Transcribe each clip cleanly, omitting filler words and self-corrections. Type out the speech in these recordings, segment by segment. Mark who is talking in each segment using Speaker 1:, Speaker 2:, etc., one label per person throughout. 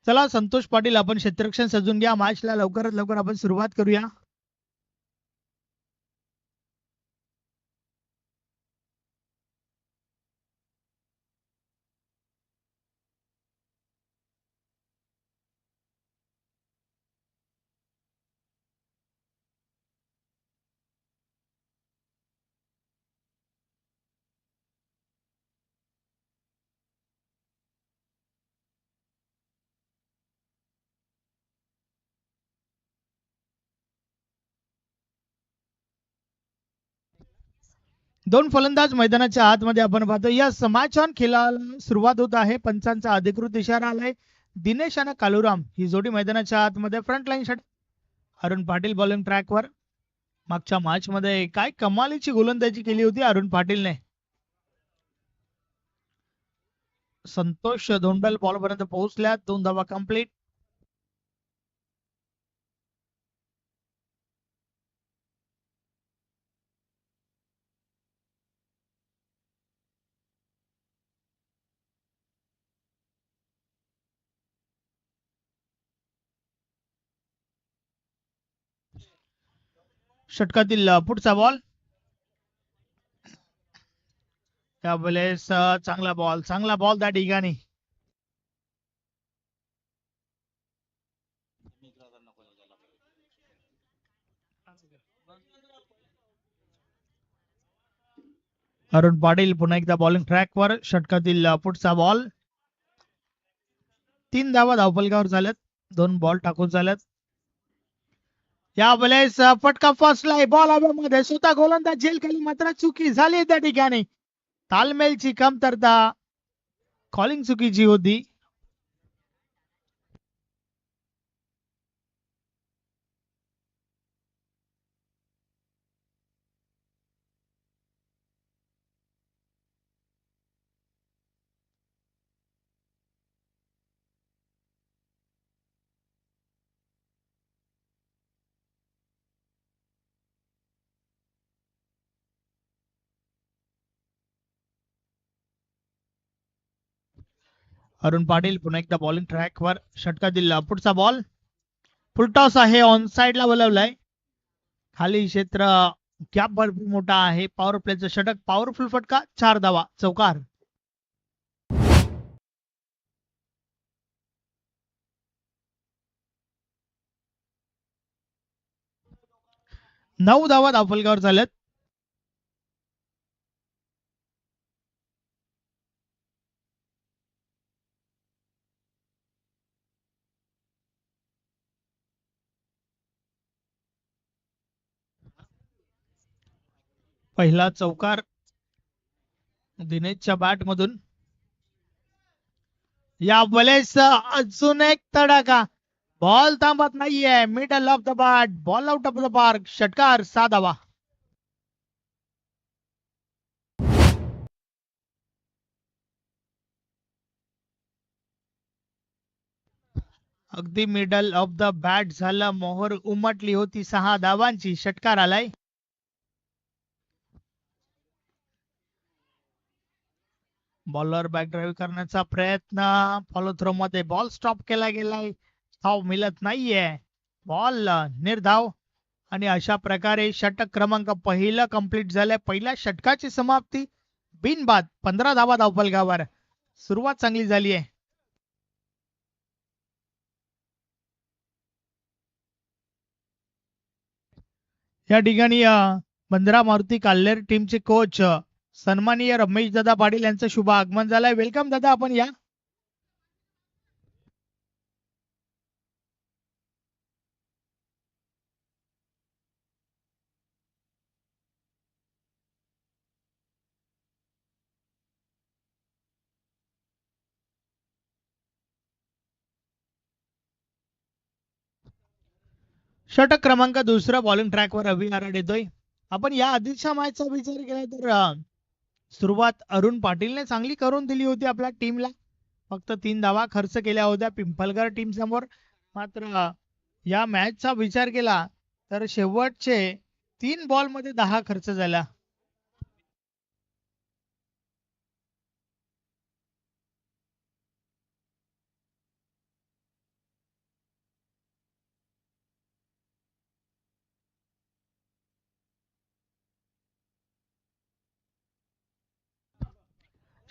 Speaker 1: चला संतोष पाटील, आपण क्षेत्ररक्षण सजून घ्या. मॅचला लवकरात लवकर आपण सुरुवात करूया. दोन फलंदाज मैदानाच्या आतमध्ये आपण पाहतो. या समाचार खेळाला सुरुवात होत आहे. पंचांचा अधिकृत इशारा आलाय. दिनेश आणि कालुराम ही जोडी मैदानाच्या आतमध्ये फ्रंट लाईन षट. अरुण पाटील बॉलिंग ट्रॅकवर. मागच्या मॅच मध्ये काय कमालीची गोलंदाजी केली होती अरुण पाटीलने. संतोष धोंडल बॉल पर्यंत पोहोचल्यात. 2 धावा कंप्लीट. षटकातील पुढचा बॉल. त्यावेळेस चांगला बॉल त्या ठिकाणी. अरुण पाटील पुन्हा एकदा बॉलिंग ट्रॅकवर. षटकातील पुढचा बॉल. 3 धावा धावफलकावर झाल्यात. 2 बॉल टाकून झाल्यात. यावेळेस फटका फसलाय. बॉल हवेमध्ये. स्वतः गोलंदाज झेल खाली, मात्र चुकी झाली त्या ठिकाणी. तालमेलची कमतरता. कॉलिंग चुकीची होती. अरुण पाटील पुन्हा एकदा बॉलिंग ट्रॅकवर. षटकातील पुढचा बॉल. फुलटॉस आहे. ऑन साइडला बोलवलाय. खाली क्षेत्र गॅप भरपूर मोठा आहे. पॉवर प्लेचं षटक. पॉवरफुल फटका. 4 धावा. चौकार. 9 धावा धावफलकावर झाल्यात. पहिला चौकार दिनेशच्या बॅट मधून. या वेळेस अजून एक तडाखा. बॉल थांबत नाहीये. Middle of the bat. Ball out of the park. षटकार. 6 धावा. अगदी मिडल ऑफ द बॅट झालं. मोहर उमटली होती 6 धावांची. षटकार आलाय. बॉलर बॅक ड्राईव्ह करण्याचा प्रयत्न. फॉलो थ्रो मध्ये बॉल स्टॉप केला गेलाय. धाव मिळत नाहीये. बॉल निर्धाव. आणि अशा प्रकारे षटक क्रमांक पहिलं कंप्लीट झालंय. पहिल्या षटकाची समाप्ती बिनबाद. 15 धावा धावफलकावर. सुरुवात चांगली झाली आहे. या ठिकाणी बंद्रा मारुती काल्हेर टीमचे कोच सन्माननीय रमेश दादा पाटील यांचं शुभ आगमन झालंय. वेलकम दादा, आपण या. षटक क्रमांक दुसरा बॉलिंग ट्रॅकवर रवी आराड येतोय. आपण या आधीच्या मॅचचा विचार केला तर सुरुवात अरुण पाटीलने चांगली करून दिली होती आपल्या टीमला. फक्त 3 धावा खर्च केल्या होत्या पिंपलगर टीम समोर. मात्र या मॅचचा विचार केला तर शेवटचे 3 बॉल मध्ये 10 खर्च झाला.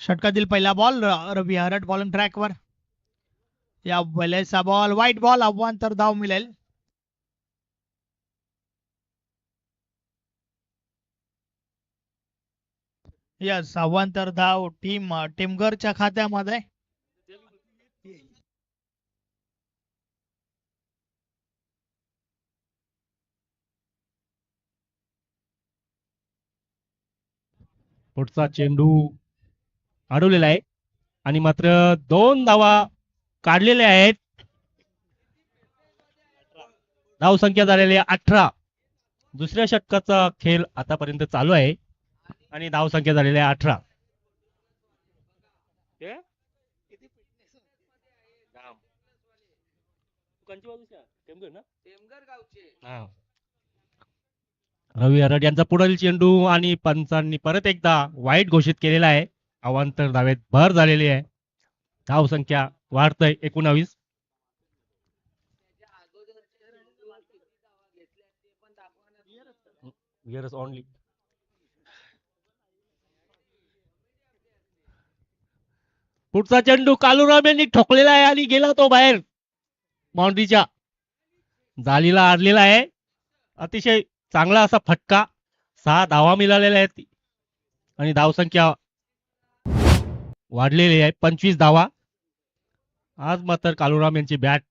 Speaker 1: षटकातील पहिला बॉल रवी हरट बॉलिंग ट्रॅकवर. या वेळेचा बॉल व्हाईट बॉल, अव्वांतर धाव मिळेल. यस, अव्वांतर धाव टिमगरच्या खात्यामध्ये.
Speaker 2: पुढचा चेंडू अडवलेला आहे आणि मात्र 2 धावा काढलेल्या आहेत. धाव संख्या झालेली आहे 18. दुसऱ्या षटकाचा खेळ आतापर्यंत चालू आहे आणि धाव संख्या झालेली आहे 18. रवी हरड यांचा पुढील चेंडू आणि पंचांनी परत एकदा वाईट घोषित केलेला आहे. अवांतर धावेत भर झालेली आहे. धाव संख्या वाढतय 19. ओनली पुढचा चेंडू कालूराम यांनी ठोकलेला आहे आणि गेला तो बाहेर बाउंड्रीच्या जालीला आडलेला आहे. अतिशय चांगला असा फटका. 6 धावा मिळालेल्या आहेत आणि धावसंख्या वाढलेली आहे 25 धावा. आज मात्र कालूराम यांची बॅट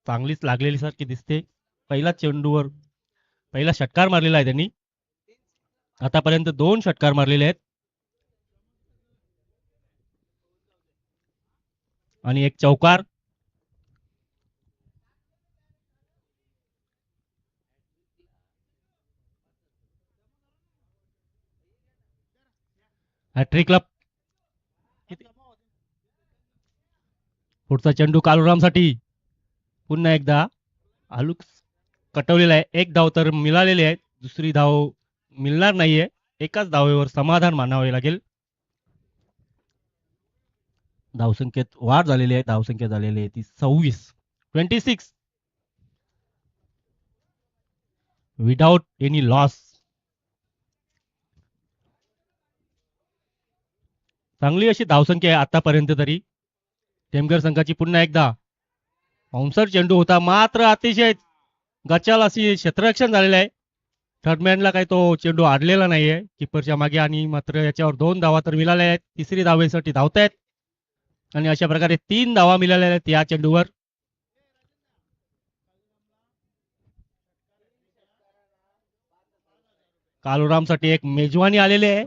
Speaker 2: चांगलीच लागलेली सारखी दिसते. पहिला चेंडूवर पहिला षटकार मारलेला आहे त्यांनी. आतापर्यंत 2 षटकार मारलेले आहेत आणि एक चौकार. Hat trick club. पुढचा चेंडू कालूराम साठी पुन्हा एकदा आलूक कटवलेला आहे. एक धाव तर मिळालेली आहे, दुसरी धाव मिळणार नाहीये. एकाच धावेवर समाधान मानावे लागेल. धावसंख्येत वाढ झालेली आहे. धावसंख्या झालेली आहे ती 26 विदाउट एनी लॉस. चांगली अशी धावसंख्या आहे आतापर्यंत तरी. टेमघर संघाची पुन्हा एकदा बाउन्सर चेंडू होता, मात्र अतिशय गचाल अशी क्षेत्ररक्षण झालेलं आहे. थर्डमॅनला काही तो चेंडू आडलेला नाहीये किपरच्या मागे आणि मात्र याच्यावर 2 धावा तर मिळाल्या आहेत. तिसरी धावेसाठी धावतायत आणि अशा प्रकारे 3 धावा मिळालेल्या आहेत या चेंडूवर. कालूराम साठी एक मेजवानी आलेली आहे.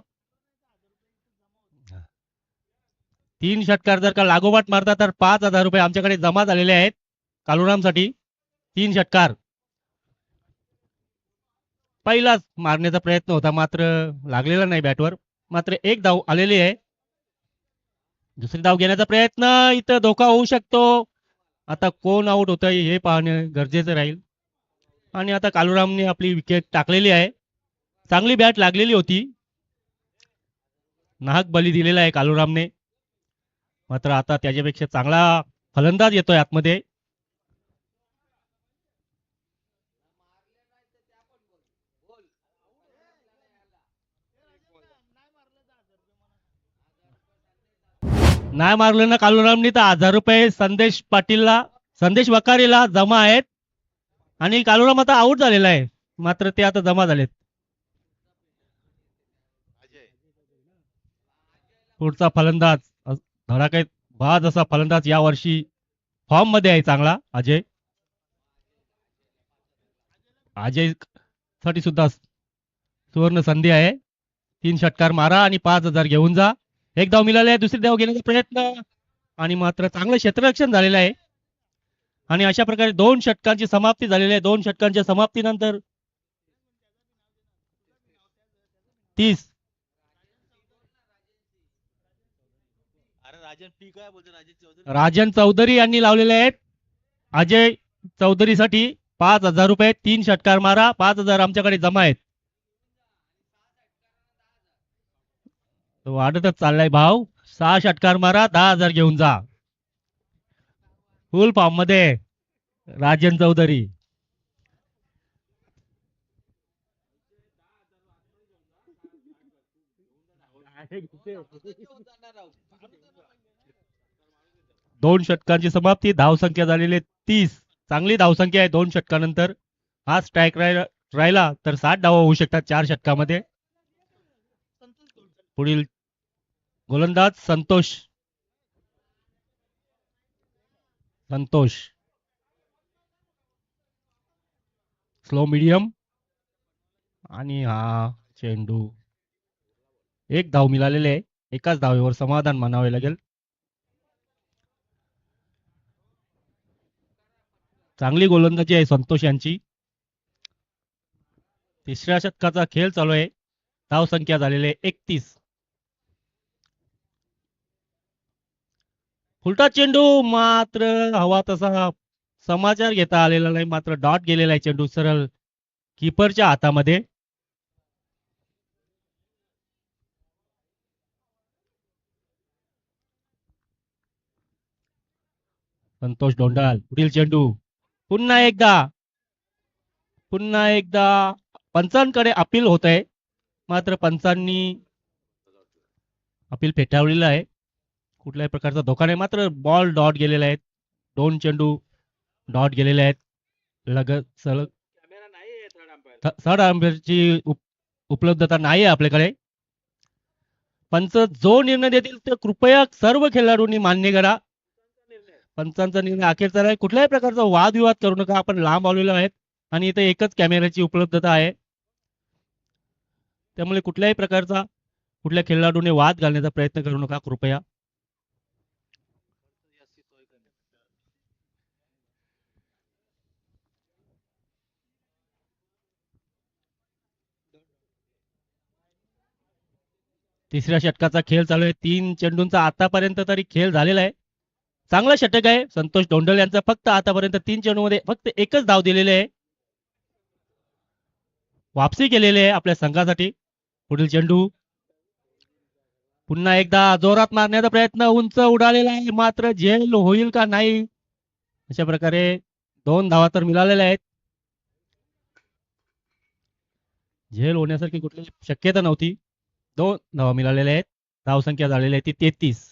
Speaker 2: 3 षटकार जर का लागोपाठ मारता तर 5,000 रुपये आमच्याकडे जमा झालेले आहेत कालूराम साठी. 3 षटकार. पहिलाच मारण्याचा प्रयत्न होता मात्र लागलेला नाही बॅटवर. मात्र एक धाव आलेली आहे. दुसरी धाव घेण्याचा प्रयत्न. इथं धोका होऊ शकतो. आता कोण आउट होत आहे हे पाहणे गरजेचं राहील. आणि आता कालूरामने आपली विकेट टाकलेली आहे. चांगली बॅट लागलेली होती. नाहक बली दिलेला आहे कालूरामने. मात्र आता त्याच्यापेक्षा चांगला फलंदाज येतोय आतमध्ये. नाही मारलं ना कालूरामनी तर 1,000 रुपये संदेश वकारीला जमा आहेत आणि कालूराम आता आउट झालेला आहे. मात्र ते आता जमा झालेत. पुढचा फलंदाज धडाकेत बाज असा फलंदाज या वर्षी फॉर्म मध्ये आहे चांगला अजय साठी सुद्धा सुवर्ण संधी आहे. 3 षटकार मारा आणि 5,000 घेऊन जा. एक धाव मिळाली आहे. दुसरी धाव घेण्याचा प्रयत्न आणि मात्र चांगलं क्षेत्ररक्षण झालेलं आहे आणि अशा प्रकारे 2 षटकांची समाप्ती झालेली आहे. 2 षटकांच्या समाप्तीनंतर 30. राजन चौधरी यांनी लावलेले आहेत. अजय चौधरी साठी 5,000 रुपये. 3 षटकार मारा. 5,000 आमच्याकडे जमा आहेत. वाढतच चाललाय भाव. 6 षटकार मारा. 10,000 घेऊन जा. फुल फॉर्म मध्ये राजन चौधरी. दोन षटकांची समाप्ती. धावसंख्या झालेली 30. चांगली धावसंख्या आहे 2 षटकानंतर. हा स्ट्राईक राहिला तर 60 धावा होऊ शकतात 4 षटकामध्ये. पुढील गोलंदाज संतोष. स्लो मीडियम आणि हा चेंडू. एक धाव मिळालेले आहे. एकाच धावेवर समाधान मानावे लागेल. चांगली गोलंदाजी आहे संतोष यांची. तिसऱ्या षटकाचा खेळ चालू आहे. धावसंख्या झालेली आहे 31. फुलटा चेंडू मात्र हवा तसा समाचार घेता आलेला नाही. मात्र डॉट गेलेला आहे चेंडू सरळ कीपरच्या हातामध्ये. संतोष डोंडाल. पुढील चेंडू पुन्हा एकदा पंचांकडे अपील होत आहे. मात्र पंचांनी अपील फेटाळलेलं आहे. कुठल्याही प्रकारचा धोका नाही. मात्र बॉल डॉट गेलेला आहे. 2 चेंडू डॉट गेलेले आहेत. सलग थर्ड अंपायरची उपलब्धता नाही आहे आपल्याकडे. पंच जो निर्णय देतील ते कृपया सर्व खेळाडूंनी मान्य करा. पंचांचा निर्णय अखेरचा आहे. कुठल्याही प्रकारचा वादविवाद करू नका. आपण लांब आलेलो आहेत आणि इथे एकच कॅमेऱ्याची उपलब्धता आहे. त्यामुळे कुठल्याही प्रकारचा कुठल्या खेळाडूने वाद घालण्याचा प्रयत्न करू नका कृपया. तिसऱ्या षटकाचा खेळ चालू आहे. 3 चेंडूंचा आतापर्यंत तरी खेळ झालेला आहे. चांगला षटक आहे संतोष डोंडल यांचा. फक्त आतापर्यंत 3 चेंडूमध्ये फक्त एकच धाव दिलेले आहे. वापसी केलेली आहे आपल्या संघासाठी. पुढील चेंडू पुन्हा एकदा जोरात मारण्याचा प्रयत्न. उंच उडालेला आहे. मात्र झेल होईल का नाही. अशा प्रकारे 2 धावा तर मिळालेल्या आहेत. झेल होण्यासारखी कुठली शक्यता नव्हती. 2 धावा मिळालेल्या आहेत. धावसंख्या झालेली आहे ती 33.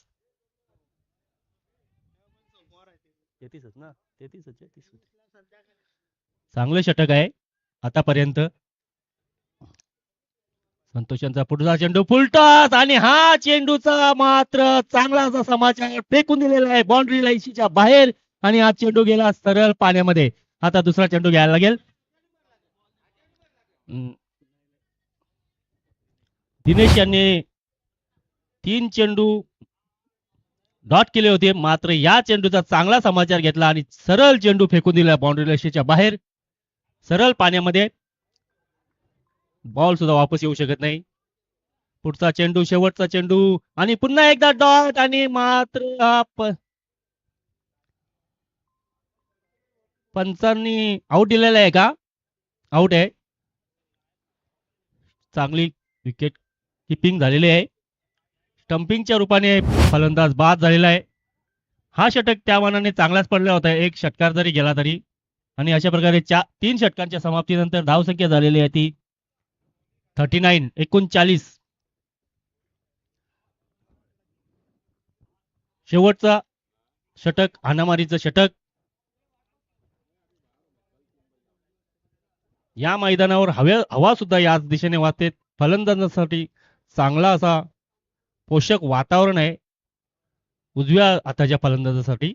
Speaker 2: 33 ना. 33. चांगले षटक आहे आतापर्यंत. संतोष यांचा पुढचा चेंडू फुलटॉस आणि हा चेंडूचा मात्र चांगला असा समाचार फेकून दिलेला आहे बाउंड्री लाईनच्या बाहेर. आणि हा चेंडू गेला सरळ पाण्यामध्ये. आता दुसरा चेंडू घ्यायला लागेल. दिनेश यांनी 3 चेंडू डॉट केले होते. मात्र या चेंडूचा चांगला समाचार घेतला आणि सरळ चेंडू फेकून दिला बाउंड्री लाईनच्या बाहेर सरळ पाण्यामध्ये. बॉल सुद्धा वापस येऊ शकत नाही. पुढचा चेंडू शेवटचा चेंडू आणि पुन्हा एकदा डॉट आणि मात्र पंचांनी आउट दिलेला आहे का. आउट आहे. चांगली विकेट किपिंग झालेली आहे. स्टंपिंगच्या रूपाने फलंदाज बाद झालेला आहे. हा षटक त्या मानाने चांगलाच पडला होता. एक षटकार जरी गेला तरी. आणि अशा प्रकारे 3 षटकांच्या समाप्तीनंतर धावसंख्या झालेली आहे ती 39. शेवटचा षटक हाणामारीचं षटक. या मैदानावर हवा सुद्धा याच दिशेने वाहते. फलंदाजांसाठी चांगला असा पोषक वातावरण आहे उजव्या हाताच्या फलंदाजासाठी.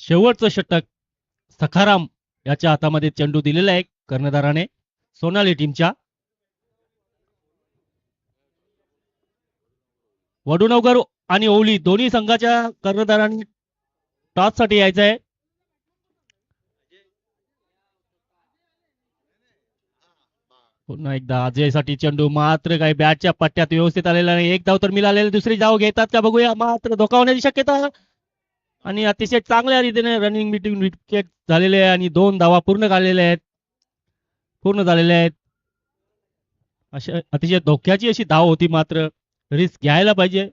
Speaker 2: शेवटचं षटक सखाराम याच्या हातामध्ये चेंडू दिलेला आहे कर्णधाराने सोनाली टीमच्या. वडुनगर आणि ओवली दोन्ही संघाच्या कर्णधारांनी टॉस साठी यायचं आहे. पुन्हा एकदा अजयसाठी चेंडू, मात्र काही बॅटच्या पट्ट्यात व्यवस्थित आलेला नाही. एक धाव तर मिळालेली, दुसरी धाव घेतात का बघूया, मात्र धोका होण्याची शक्यता. आणि अतिशय चांगल्या रीतीने रनिंग बिटवीन विकेट झालेले आहे आणि 2 धावा पूर्ण झालेल्या आहेत. अशा अतिशय धोक्याची अशी धाव होती, मात्र रिस्क घ्यायला पाहिजे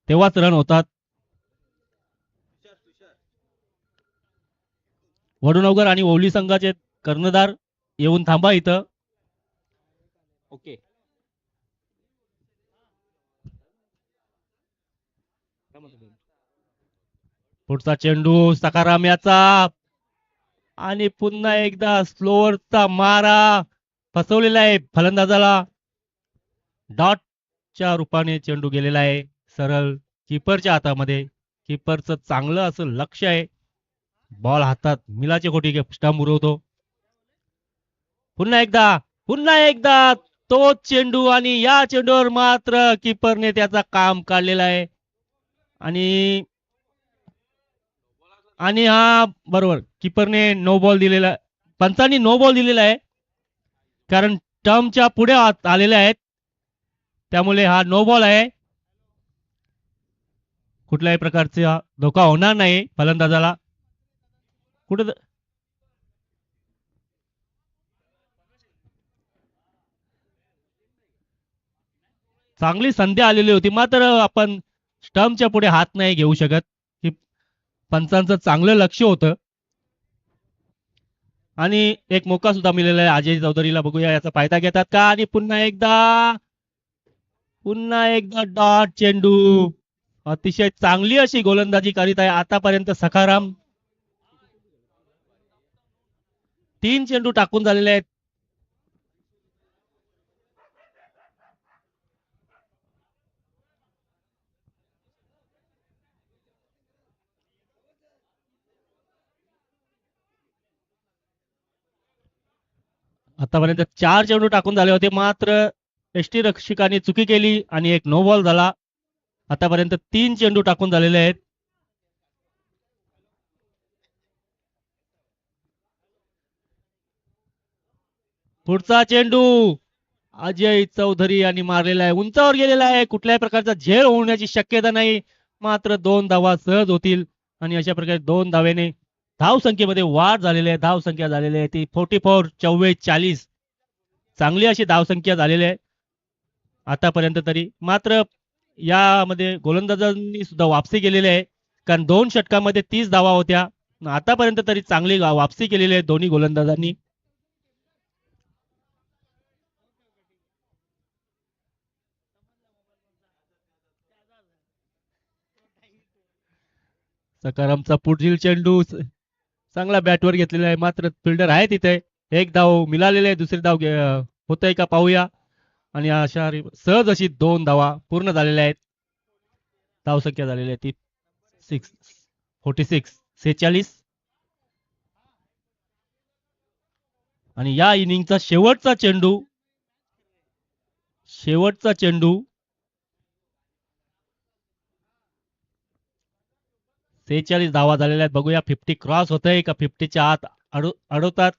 Speaker 2: तेव्हाच रन होतात. वडुनगर आणि ओवली संघाचे कर्णधार येऊन थांबा इथं. ओके. पुढचा चेंडू सकाराम याचा, आणि पुन्हा एकदा स्लोअरचा मारा फसवलेला आहे फलंदाजाला. डॉटच्या रूपाने चेंडू गेलेला आहे सरळ कीपरच्या हातामध्ये. कीपरचं चांगलं असं लक्ष आहे. बॉल हातात मिलाचे कोटी स्टंप उडवतो. पुन्हा एकदा तोच चेंडू, आणि या चेंडूवर मात्र कीपरने त्याचा काम काढलेला आहे. आणि आणि हा बरोबर कीपरने नो बॉल दिलेला, पंचांनी नो बॉल दिलेला आहे, कारण टर्मच्या पुढे आलेले आहेत, त्यामुळे हा नो बॉल आहे. कुठल्याही प्रकारचा धोका होणार नाही फलंदाजाला. कुठे चांगली संधी आलेली होती, मात्र आपण स्टंपच्या पुढे हात नाही घेऊ शकत. की पंचांचं चांगलं लक्ष होतं. आणि एक मोका सुद्धा मिळालेला आहे अजय चौधरीला, बघूया याचा फायदा घेतात का. आणि पुन्हा एकदा डॉट चेंडू. अतिशय चांगली अशी गोलंदाजी करीत आहे आतापर्यंत सखाराम. 3 चेंडू टाकून झालेले आहेत. आतापर्यंत 4 चेंडू टाकून झाले होते, मात्र यष्टी रक्षकाने चुकी केली आणि एक नो बॉल झाला. आतापर्यंत 3 चेंडू टाकून झालेले आहेत. पुढचा चेंडू अजय चौधरी यांनी मारलेला आहे, उंचावर गेलेला आहे. कुठल्याही प्रकारचा झेल होण्याची शक्यता नाही, मात्र 2 धावा सहज होतील. आणि अशा प्रकारे 2 धावेने धाव संख्येमध्ये वाढ झालेली आहे. धाव संख्या झालेली आहे ती 44, 44. चांगली अशी धाव संख्या झालेली आहे आतापर्यंत तरी. मात्र यामध्ये गोलंदाजांनी सुद्धा वापसी केलेली आहे, कारण 2 षटकामध्ये 30 धावा होत्या. आतापर्यंत तरी चांगली वापसी केलेली आहे दोन्ही गोलंदाजांनी. सकारामचा पुढील चेंडू चांगला बॅटवर घेतलेला आहे, मात्र फिल्डर आहे तिथे. एक धाव मिळालेली आहे, दुसरी धाव होतंय का पाहूया. आणि अशा सहज अशी 2 धावा पूर्ण झालेल्या आहेत. धाव संख्या झालेली आहे ती 46. आणि या इनिंगचा शेवटचा चेंडू 46 धावा झालेल्या आहेत. बघूया 50 क्रॉस होतंय का 50च्या आत अडवतात.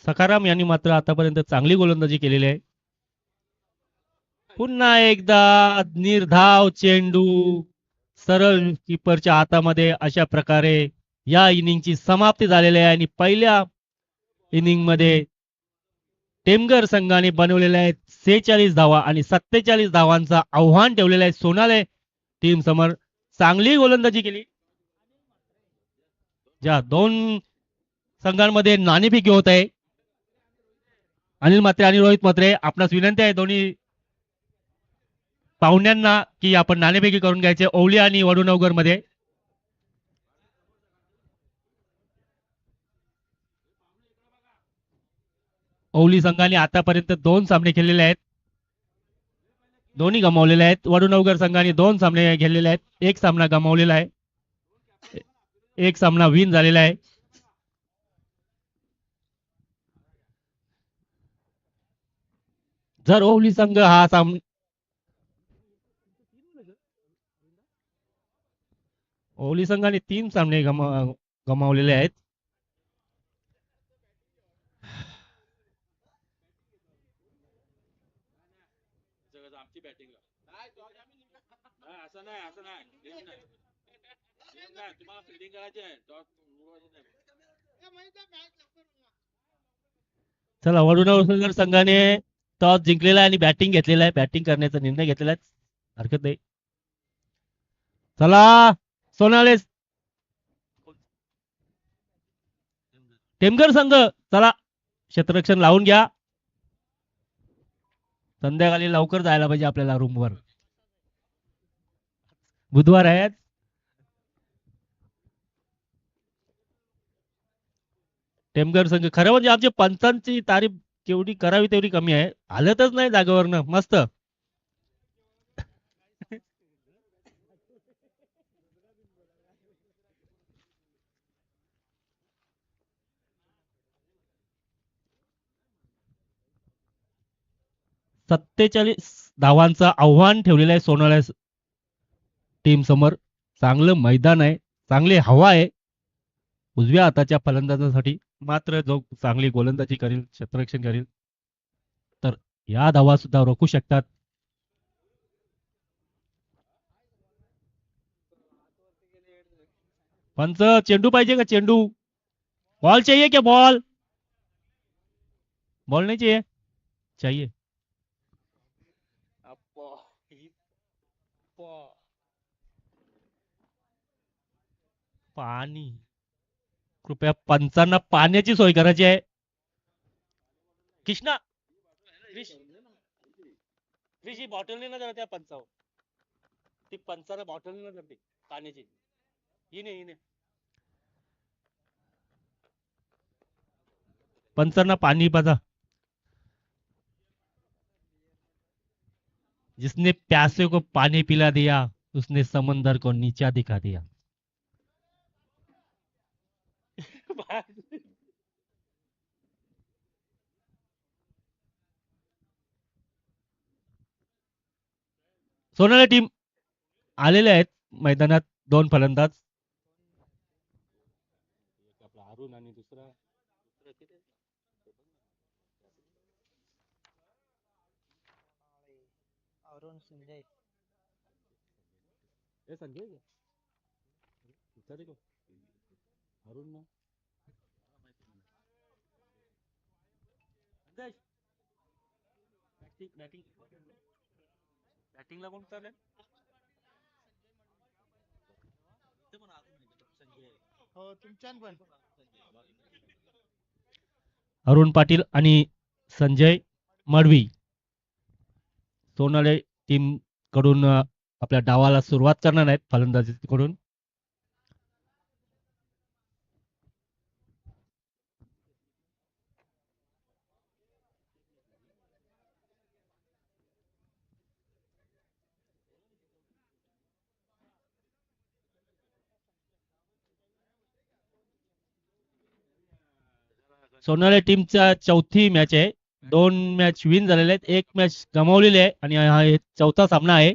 Speaker 2: सखाराम यांनी मात्र आतापर्यंत चांगली गोलंदाजी केलेली आहे. पुन्हा एकदा निर्धाव चेंडू सरळ कीपरच्या हातामध्ये. अशा प्रकारे या इनिंगची समाप्ती झालेली आहे. आणि पहिल्या इनिंग मध्ये टेमघर संघाने बनवलेल्या आहेत 46 धावा आणि 47 धावांचा आव्हान ठेवलेलं आहे सोनाले टीम समोर. चांगली गोलंदाजी केली. ज्या 2 संघांमध्ये नाणेफेकी होत आहे, अनिल म्हात्रे आणि रोहित म्हात्रे, आपणास विनंती आहे दोन्ही पाहुण्यांना की आपण नाणेफेकी करून घ्यायचे ओवली आणि वडुनगर मध्ये. ओवली संघाने आतापर्यंत 2 सामने खेळलेले आहेत, दोन्ही गमावलेले आहेत. वडुनगर संघाने 2 सामने खेळलेले आहेत, 1 सामना गमावलेला आहे, 1 सामना विन झालेला आहे. जर ओवली संघ हा सामना ओवली संघाने 3 सामने गमावलेले आहेत.
Speaker 3: आमची बॅटिंगला नाही असं नाही असं नाही गेम नाही गेम नाही तुम्हाला फिल्डिंग करायची आहे टॉस
Speaker 2: चला वडून वसुंधर संघाने टॉस जिंकलेला आहे आणि बॅटिंग घेतलेला आहे. बॅटिंग करण्याचा निर्णय घेतलेला आहे. हरकत नाही. चला सोनाले टेमघर संघ चला क्षेत्ररक्षण लावून घ्या. संध्याकाळी लवकर जायला पाहिजे आपल्याला रूमवर. बुधवार आहे. टेमघर संघ खरं म्हणजे आमच्या पंचांची तारीफ केवढी करावी तेवढी कमी आहे. हालतच नाही जागेवरनं मस्त. 47 धावांचं आव्हान ठेवलेलं आहे सोनाळ्या टीम समोर. चांगलं मैदान आहे. चांगली हवा आहे उजव्या हाताच्या फलंदाजासाठी. मात्र जो चांगली गोलंदाजी करेल क्षेत्ररक्षण करेल तर या धावा सुद्धा रोखू शकतात. पंच चेंडू पाहिजे का चेंडू? बॉल चाहिए क्या बॉल? बॉल नहीं चाहिए? चाहिए. पाणी कृपया पंचांना पाण्याची सोय करायची आहे. कृष्णा ही बॉटल नाही ना जरा त्या पंचावर ती पंचाला बॉटल नाही ना पाण्याची हिने पंचांना पाणी पाजा. जिसने प्यासे को पानी पिला दिया उसने समंदर को नीचा दिखा दिया. सोनाली टीम आलेले आहेत मैदानात. 2 फलंदाज अरुण आणि दुसरा
Speaker 4: अरुण संजय
Speaker 2: संजय अरुण ना बॅटिंगला कोण चालेल?
Speaker 1: हो तुमच्यान पण
Speaker 2: अरुण पाटील आणि संजय मडवी सोनाले टीम कडून आपल्या डावाला सुरुवात करणार आहेत फलंदाजीकडून. सोनाली टीमच्या चौथी मॅच आहे. 2 मॅच विन झालेले आहेत. 1 मॅच गमावलेली आहे आणि हा चौथा सामना आहे.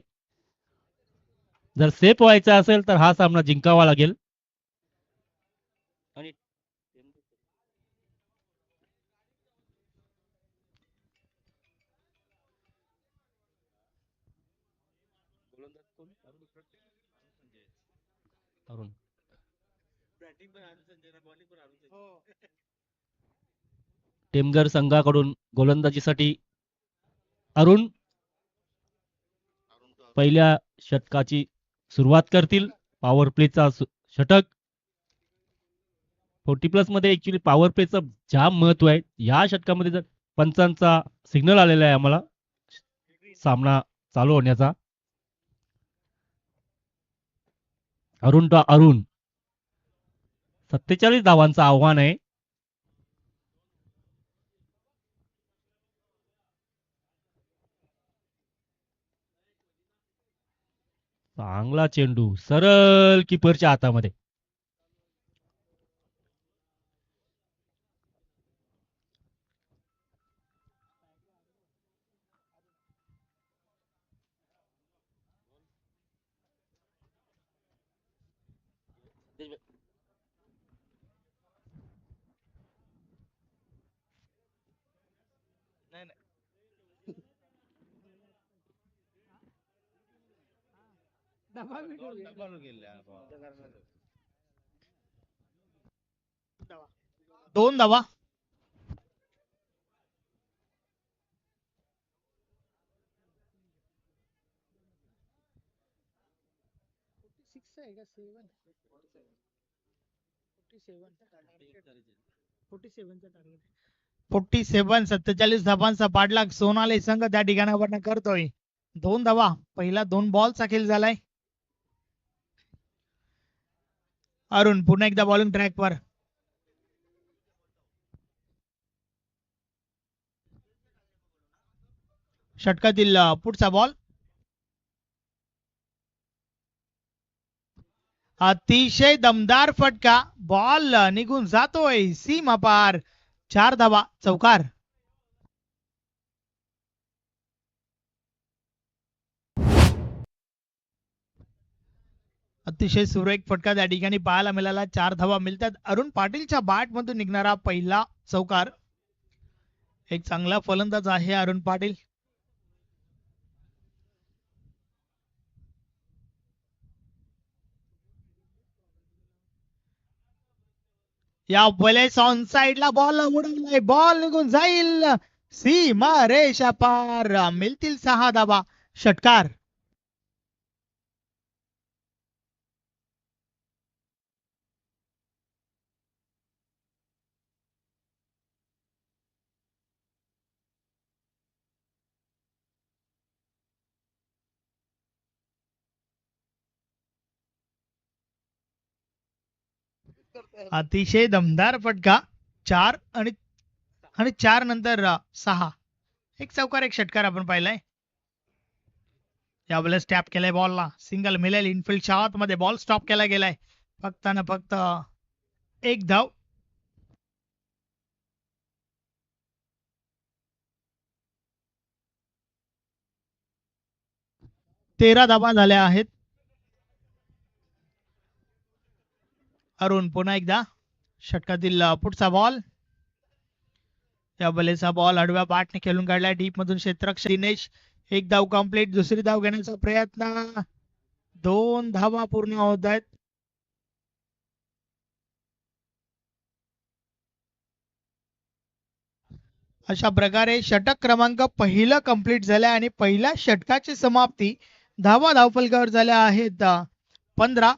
Speaker 2: जर सेफ व्हायचा असेल तर हा सामना जिंकावा लागेल. आणि अरुण टेमघर संघाकडून गोलंदाजीसाठी अरुण पहिल्या षटकाची सुरुवात करतील. पॉवर प्लेचा षटक 40+ मध्ये ऍक्च्युली पॉवर प्लेचं जाम महत्व आहे. या षटकामध्ये जर पंचांचा सिग्नल आलेला आहे आम्हाला सामना चालू होण्याचा. अरुण 47 धावांचं आव्हान आहे. चांगला चेंडू सरळ किपरच्या हातामध्ये.
Speaker 1: दोन धावा. फोर्टी सेवन 47 धावांचा पाठलाग सोनाली संघ त्या ठिकाणावर करतोय. दोन धावा, पहिला 2 बॉलचा खेळ झालाय. अरुण पुन्हा एकदा बॉलिंग ट्रॅकवर. षटकातील पुढचा बॉल अतिशय दमदार फटका, बॉल निघून जातोय सीमा पार. 4 धावा, चौकार. अतिशय सुरेख फटका त्या ठिकाणी पाहायला मिळाला. 4 धावा मिळतात. अरुण पाटीलच्या बॅट मधून निघणारा पहिला चौकार. एक चांगला फलंदाज आहे अरुण पाटील. या वेळेस ऑन साइडला बॉल उडवलाय, बॉल निघून जाईल सीमा रेषा पार. मिळतील 6 धावा, षटकार. अतिशय दमदार फटका. 4 आणि 4 नंतर 6. एक चौकार, एक षटकार आपण पाहिलाय. यावेळेस टॅप केलाय बॉलला, सिंगल मिळेल. इनफिल्डच्या आतमध्ये बॉल स्टॉप केला गेलाय. फक्त ना फक्त एक धाव. तेरा धावा झाल्या आहेत. अरुण पुन्हा एकदा षटकातील पुढचा बॉल. या बलेचा बॉल आडव्या बॅटने खेळून काढलाय डीप मधून क्षेत्ररक्षक दिनेश. एक धाव कंप्लीट. दुसरी धाव घेण्याचा प्रयत्न. 2 धावा पूर्ण होत आहेत. अशा प्रकारे षटक क्रमांक पहिलं कंप्लीट झालंय आणि पहिल्या षटकाची समाप्ती. धावा धावफलकावर झाल्या आहेत 15.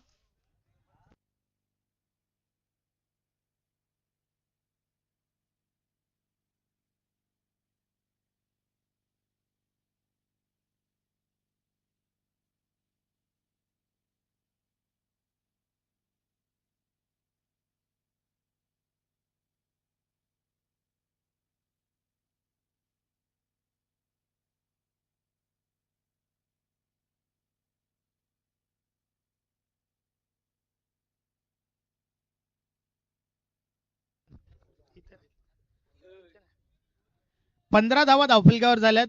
Speaker 1: पंधरा धावा धावफलकावर झाल्यात.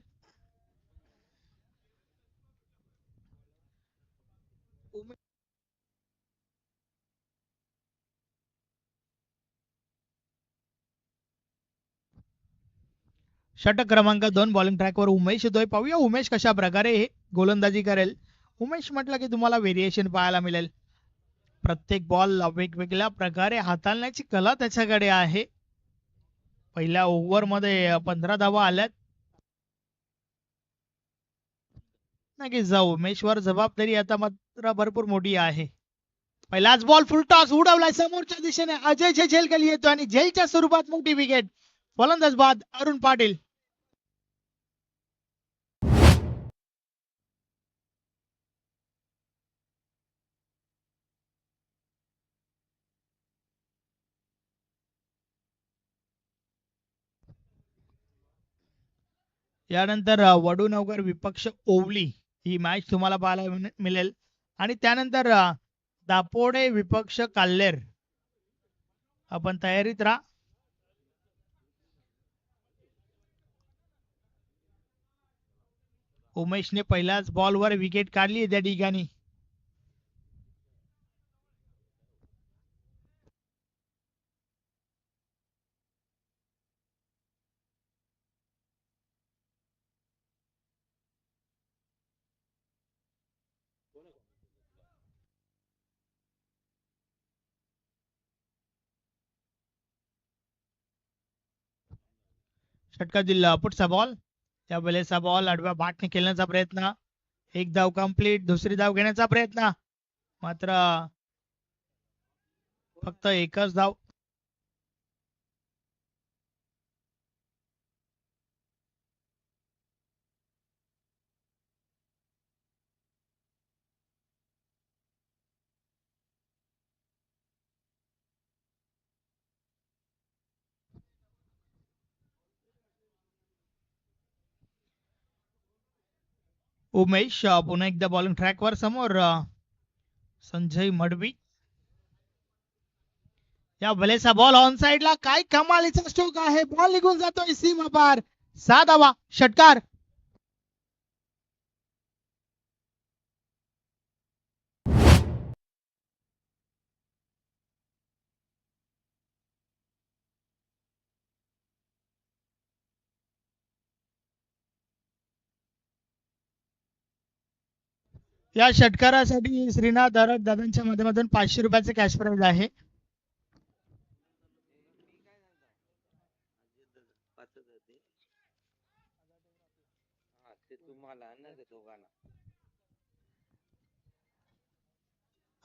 Speaker 1: षटक क्रमांक 2 बॉलिंग ट्रॅकवर उमेश येतोय. पाहूया उमेश कशा प्रकारे गोलंदाजी करेल. उमेश म्हटलं की तुम्हाला व्हेरिएशन पाहायला मिळेल. प्रत्येक बॉल वेगवेगळ्या प्रकारे हाताळण्याची कला त्याच्याकडे आहे. पहिल्या ओव्हर मध्ये 15 धावा आल्यात. नक्कीच उमेशवर जबाबदारी आता मात्र भरपूर मोठी आहे. पहिलाच बॉल फुलटॉस उडवलाय समोरच्या दिशेने. अजय झेल खाली येतो आणि झेलच्या स्वरूपात मोठी विकेट. फलंदाज बाद अरुण पाटील. यानंतर वडूनगर विपक्ष ओवली ही मॅच तुम्हाला पाहायला मिळेल. आणि त्यानंतर दापोडे विपक्ष काल्लेर. आपण तयारीत राहा. उमेशने पहिल्याच बॉलवर विकेट काढली त्या ठिकाणी. षटकातील पुढचा बॉल, त्या वेळेचा बॉल आडव्या बाटने खेळण्याचा प्रयत्न, एक धाव कंप्लीट, दुसरी धाव घेण्याचा प्रयत्न, मात्र फक्त एकच धाव. उमेश पुन्हा एकदा बॉलिंग ट्रॅकवर, समोर संजय मडवी. या भलेचा बॉल ऑन साइडला, काय कमालीचा स्ट्रोक आहे, बॉल निघून जातोय सीमा पार, 6 धावा, षटकार. या षटकारासाठी श्रीनाथ दरक दादांच्या माध्यमातून 500 रुपयाचे कॅश प्राइज आहे.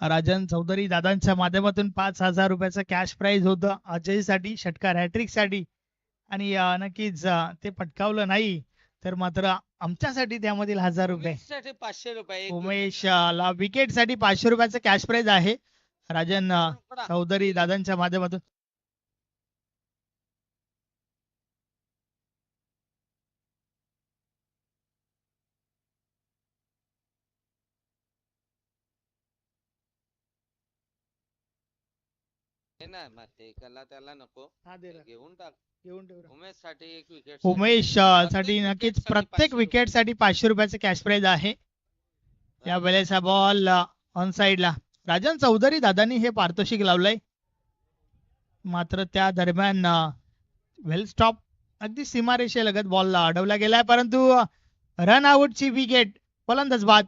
Speaker 1: राजन चौधरी दादांच्या माध्यमातून 5,000 रुपयाचं कॅश प्राइज होतं अजय साठी, षटकार हॅट्रिक साठी. आणि नक्कीच ते पटकावलं नाही तर मात्र आमच्यासाठी त्यामधील 1,000 रुपये.
Speaker 4: 500 रुपये
Speaker 1: उमेश ला विकेट साठी 500 रुपयाचं कॅश प्राइज आहे राजन चौधरी दादांच्या माध्यमातून.
Speaker 4: त्याला नको घेऊन टाक. उमेश साठी एक विकेट,
Speaker 1: उमेश साठी नक्कीच प्रत्येक विकेट साठी 500 रुपयाचं कॅश प्राइज आहे. या वेळेचा बॉल ऑन साइडला, राजन चौधरी दादांनी हे पारितोषिक लावलंय, मात्र त्या दरम्यान वेल स्टॉप अगदी सीमारेषेलगत बॉल अडवला गेलाय, परंतु रन आउटची विकेट, फलंदाज बाद.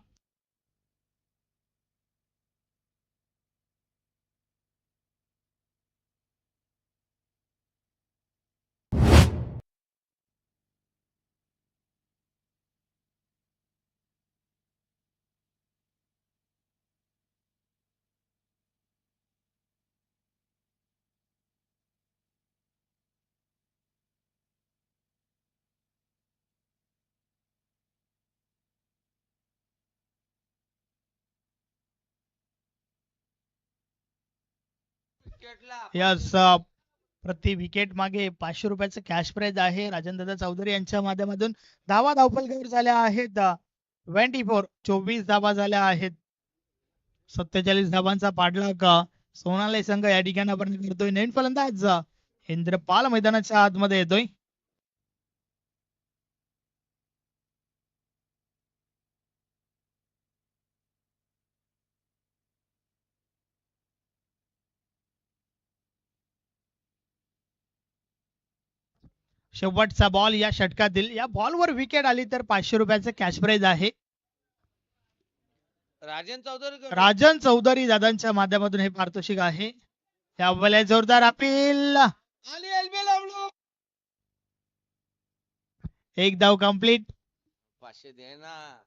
Speaker 1: यस प्रति विकेट मागे 500 रुपयाचं कॅश प्राइज आहे. राजनदादा चौधरी यांच्या माध्यमातून धावा धावफलकावर झाल्या आहेत 24 धावा झाल्या आहेत. 47 धावांचा पाठलाग सोनाली संघ या ठिकाणी आपण करतोय. नवीन फलंदाज इंद्रपाल मैदानाच्या आतमध्ये येतोय. शेवटचा बॉल या षटकातील, या बॉलवर विकेट आली तर 500 रुपयाचं कॅश प्राइज आहे. राजन चौधरी दादांच्या माध्यमातून हे पारितोषिक आहे. या बॉलला जोरदार अपील, एक धाव कंप्लीट.
Speaker 4: 500 दे ना.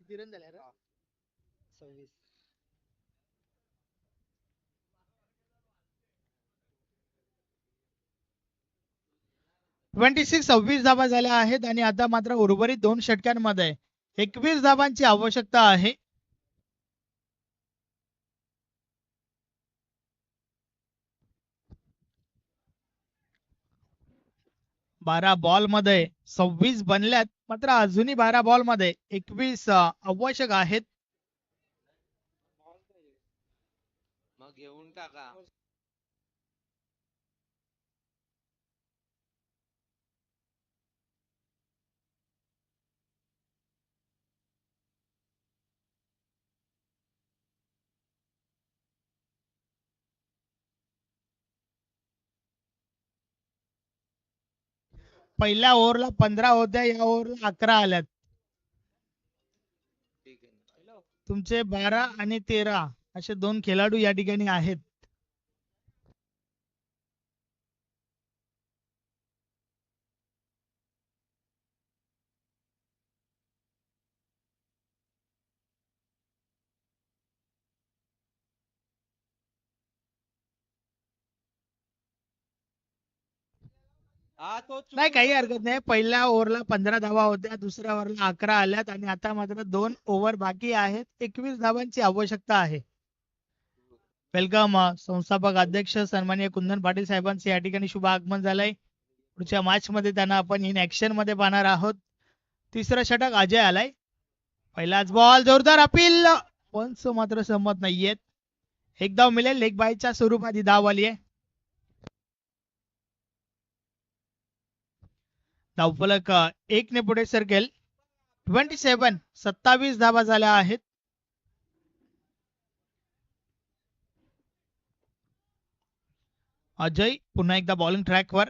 Speaker 1: 26 धावा झाल्या आहेत आणि आता मात्र उर्वरित 2 षटकांमध्ये 21 धावांची आवश्यकता आहे. 12 बॉल मध्ये 26 बनल्यात, मात्र अजूनही 12 बॉल मध्ये 21 आवश्यक आहेत.
Speaker 4: मग घेऊन टाका.
Speaker 1: पहिल्या ओव्हरला 15 होत्या, या ओव्हरला 11 आल्यात. तुमचे 12 आणि 13 असे 2 खेळाडू या ठिकाणी आहेत. नाही काही हरकत नाही. पहिल्या ओव्हरला 15 धावा होत्या, दुसऱ्या ओव्हरला 11 आल्यात आणि आता मात्र 2 ओव्हर बाकी आहेत. 21 धावांची आवश्यकता आहे. वेलकम संस्थापक अध्यक्ष सन्माननीय कुंदन पाटील साहेबांचे या ठिकाणी शुभ आगमन झालंय. पुढच्या मॅच मध्ये त्यांना आपण इन ऍक्शन मध्ये पाहणार आहोत. तिसरं षटक अजय आलाय. पहिलाच बॉल जोरदार अपील, पंच मात्र सहमत नाहीयेत. एक धाव मिळेल, लेग बायच्या स्वरूपात ही धाव आली आहे. धावफलक 1 ने पुढे सरकेल. 27 धावा झाल्या आहेत. अजय पुन्हा एकदा बॉलिंग ट्रॅकवर.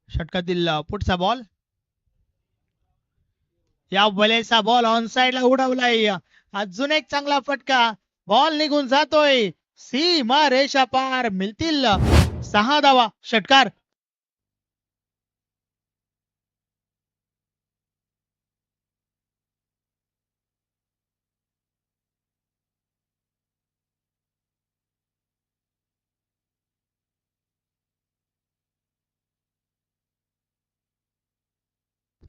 Speaker 1: षटकातील पुढचा बॉल, या बलेचा बॉल ऑन साइडला उडवलाय. अजून एक चांगला फटका, बॉल निघून जातोय सीमा रेषा पार. मिळतील 6 धावा. षटकार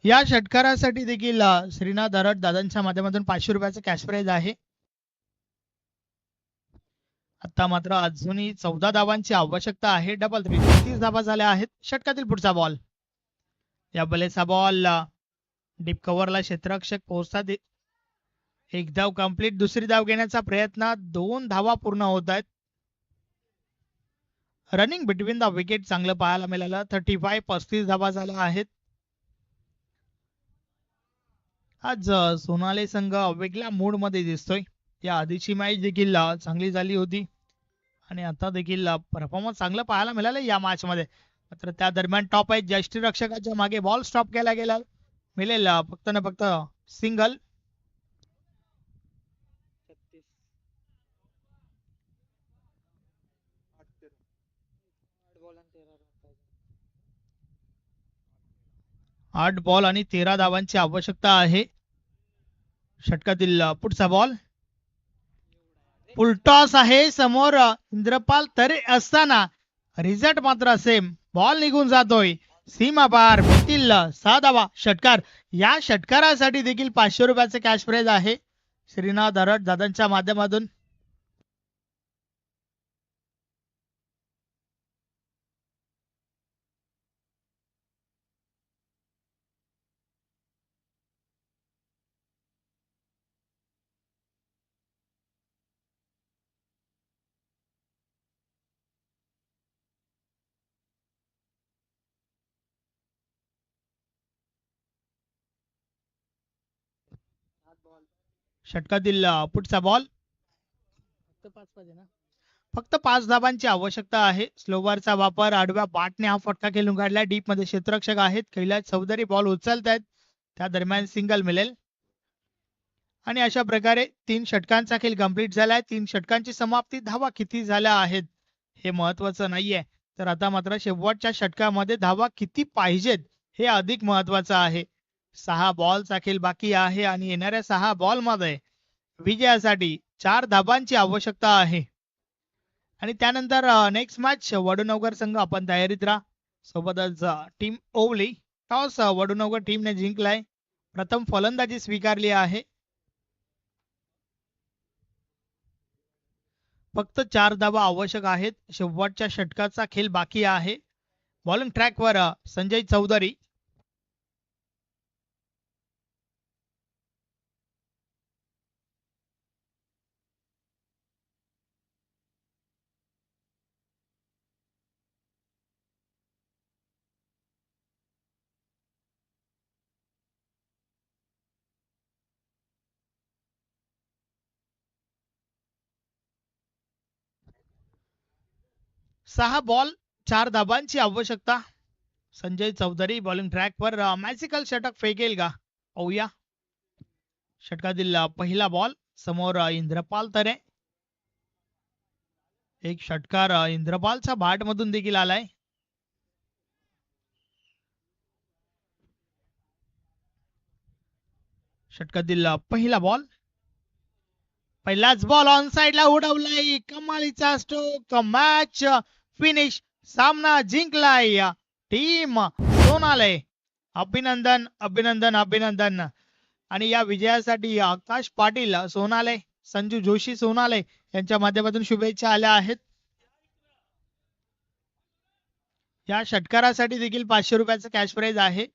Speaker 1: या षटकारासाठी देखील श्रीनाथ दरड दादांच्या माध्यमातून 500 रुपयाचं कॅश प्राइज आहे. आता मात्र अजूनही 14 धावांची आवश्यकता आहे. डबल 30 धावा झाल्या आहेत. षटकातील पुढचा बॉल, या बलेचा बॉल डीप कव्हरला क्षेत्ररक्षक पोहोचतात. एक धाव कंप्लीट. दुसरी धाव घेण्याचा प्रयत्न, 2 धावा पूर्ण होत आहेत. रनिंग बिटवीन द विकेट चांगलं पाहायला मिळालं. 35 धावा झाल्या आहेत. आज सोनाली संघ वेगळ्या मूड मध्ये दिसतोय. या आधीची मॅच देखील चांगली झाली होती आणि आता देखील परफॉर्मन्स चांगलं पाहायला मिळालं या मॅच मध्ये. मात्र त्या दरम्यान टॉप आहे यष्टी रक्षकाच्या मागे बॉल स्टॉप केला गेला. मिळेल फक्त ना फक्त सिंगल. आठ बॉल आणि 13 धावांची आवश्यकता आहे. षटकातील पुढचा बॉल, फुलटॉस आहे. समोर इंद्रपाल तरे असताना रिझल्ट मात्र सेम. बॉल निघून जातोय सीमा पार. मिळतील 6 धावा. षटकार, या षटकारासाठी देखील 500 रुपयाचे कॅश प्राइज आहे श्रीनाथ दरड दादांच्या माध्यमातून. षटकातील पुढचा बॉल, फक्त 5 धावांची आवश्यकता आहे. स्लोवरचा वापर, आडव्या बाटने हा फटका खेळून काढला. डीप मध्ये क्षेत्ररक्षक आहेत कैलास चौधरी, बॉल उचलतायत. त्या दरम्यान सिंगल मिळेल आणि अशा प्रकारे 3 षटकांचा खेळ कंप्लीट झालाय. 3 षटकांची समाप्ती. धावा किती झाल्या आहेत हे महत्वाचं नाहीये, तर आता मात्र शेवटच्या षटकामध्ये धावा किती पाहिजेत हे अधिक महत्वाचं आहे. 6 बॉलचा खेळ बाकी आहे आणि येणाऱ्या 6 बॉल मध्ये विजयासाठी 4 धावांची आवश्यकता आहे. आणि त्यानंतर नेक्स्ट मॅच वडूनगर संघ आपण तयारीत राहा. सोबतच टीम ओवली. टॉस वडूनगर टीमने जिंकलाय. प्रथम फलंदाजी स्वीकारली आहे. फक्त 4 धावा आवश्यक आहेत. शेवटच्या षटकाचा खेळ बाकी आहे. बॉलिंग ट्रॅकवर संजय चौधरी. सहा बॉल 4 धाबांची आवश्यकता. संजय चौधरी बॉलिंग ट्रॅकवर. मॅजिकल षटक फेकेल का पाहूया. षटकातील पहिला बॉल, समोर इंद्रपाल तरे. एक षटकार इंद्रपालच्या बाट मधून देखील आलाय. षटकातील पहिला बॉल, पहिलाच बॉल ऑन साइडला उडवलाय. कमालीचा स्ट्रोक. Match finish. सामना जिंकलाय टीम सोनाले. अभिनंदन अभिनंदन अभिनंदन. आणि या विजयासाठी आकाश पाटील सोनाले, संजू जोशी सोनाले यांच्या माध्यमातून शुभेच्छा आल्या आहेत. या षटकारासाठी देखील 500 रुपयाचं कॅश प्राइज आहे.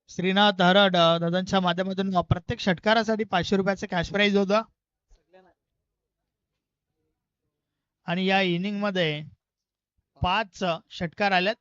Speaker 1: श्रीनाथ हरड दादांच्या माध्यमातून प्रत्येक षटकारासाठी 500 रुपयाचं कॅश प्राइज होतं. आणि या इनिंग मध्ये 5 षटकार आल्यात.